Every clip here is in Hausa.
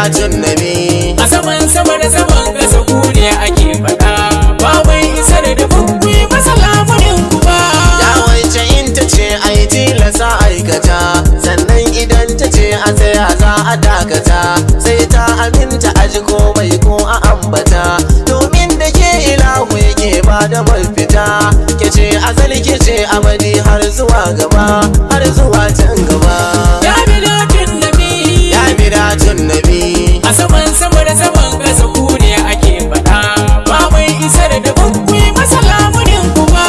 bidatun nabi. A saman sama da saman ƙasa ku ne ake faɗa, ba mai isar da bukwi masa lamunin ku ba. Ya wance in ta ce ai tilasa aikata, sannan idan ta ce a tsaya za a dakata, sai ta aminta a ji komai ko a ambata, domin da ke ilahu yake ba da mafita. Ke ce azali ke ce abadi har zuwa gaba, har zuwa can gaba. Ya bidatun nabi, Ya bidatun nabi. a saman sama da saman ƙasa ku ne ake faɗa, ba mai isar da bukwi masa lamunin ku ba.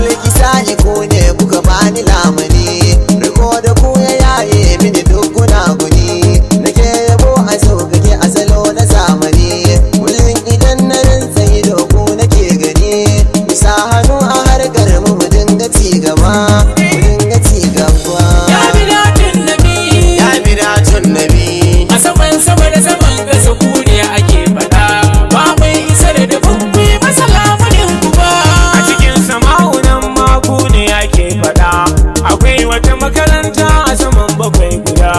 Mulki sa'i ku ne kuka bani lamuni, riko da ku ya yaye mini duk gunaguni. Nake yabo a sauƙaƙe a salo na zamani, kullum idan na rinsa ido ku nake gani. Bisa hannu a harkar mu dinga ci gaba, mu dinga ci gaba. Ya bidatun nabi, Ya bidatun nabi. a saman sama da saman ƙasa ku ne ake faɗa, ba mai isar da bukwi masa lamunin ku ba. A cikin sama'unan maku ne ake faɗa, akwai wata makaranta a saman bakwai guda.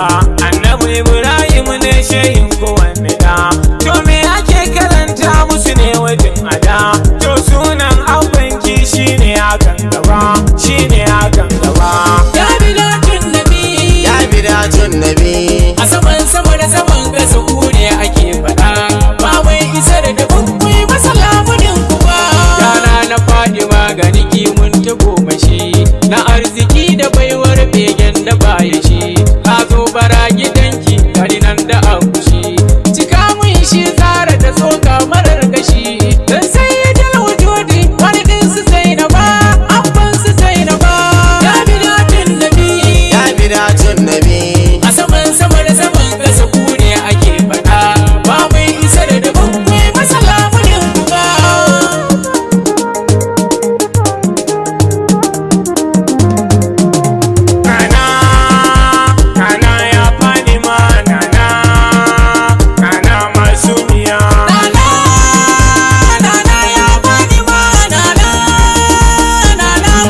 Annabi Ibrahim ne shehin kowanne da, to me ake karanta musu ne wajen ada. To sunan abanki shine akan gaba, shine akan gaba. Ya bidatun nabi, Ya bidatun nabi. a saman sama da saman ƙasa ku ne ake faɗa, ba mai isar da bukwi masa lamunin ku ba. Yana na faɗi magani kimun ta goma shi, na arziki da baiwar begen da baya shi. Ka zo bara gidanki gani nan da akushi, cika mun shi tsara da tsoka marar gashi. Dan sai ya dala wujudi wani ɗin su sai na ba, abban su sai na ba. Ya bidatun nabi, Ya bidatun nabi. a saman sama da saman ƙasa ku ne ake faɗa, ba mai isar da bukwi masa lamunin ku ba. Nana ya faɗi ma nana masu miya. Nana ya bani ma nana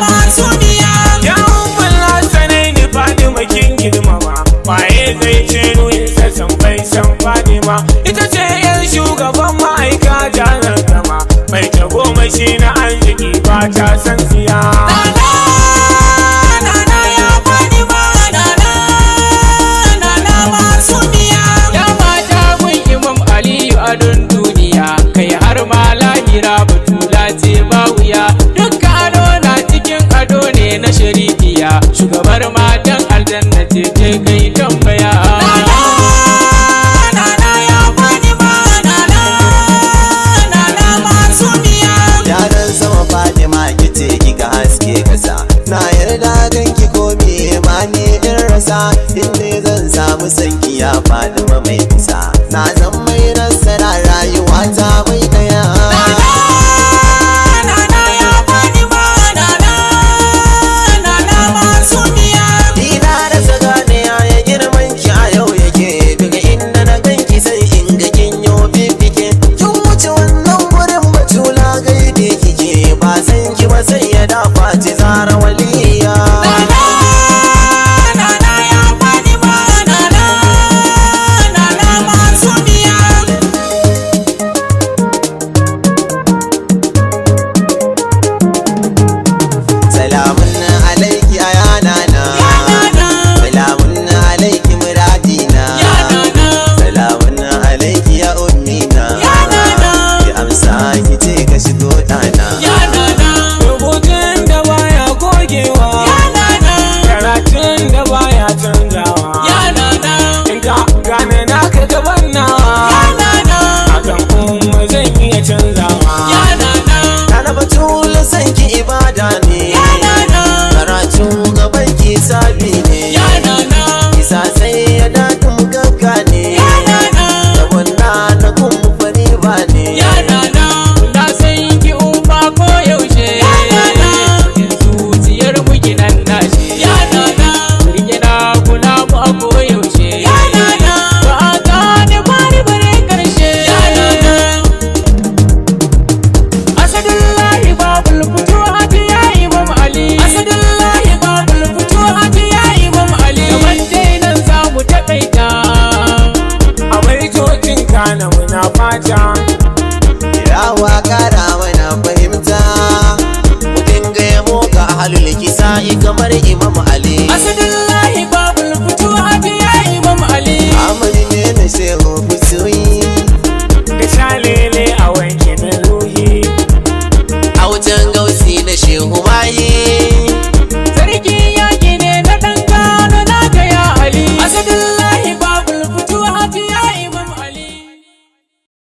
masu biya. Ya umbal hasanai ni faɗi makin girmama, waye zai ce nuyin sassan bai san faɗi ma. Ita ce yan shugaban ma'aika janar gama, mai tagomashi na arziki ba ta san siya. Nana ya bani ma nana masu biya. Ya mata gun Imam Aliyu a don duniya, kai har ma lahira batula ce ba wuya. Dukka ado na cikin ado ne na sharifiya, shugabar matan aljanna ce ke kai tambaya. Nana ya bani ma nana masu biya. Yaran sama Fatima kice kika haske kasa, na yarda ganki ko me ma ni in rasa, inda zan samu sanki ya Fatima mai bisa, na zan mai nasara rayuwa ta mai daya. Nana ya bani ma nana masu biya. Ni na rasa gane ya girman ki a yau yake, daga inda na ganki sai in ga kin yo fifike. Kin wuce wannan gurin batula gaide kike, ba san ki ba sai ya dafa ci zara waliya. Nana ya bani ma nana masu biya. gata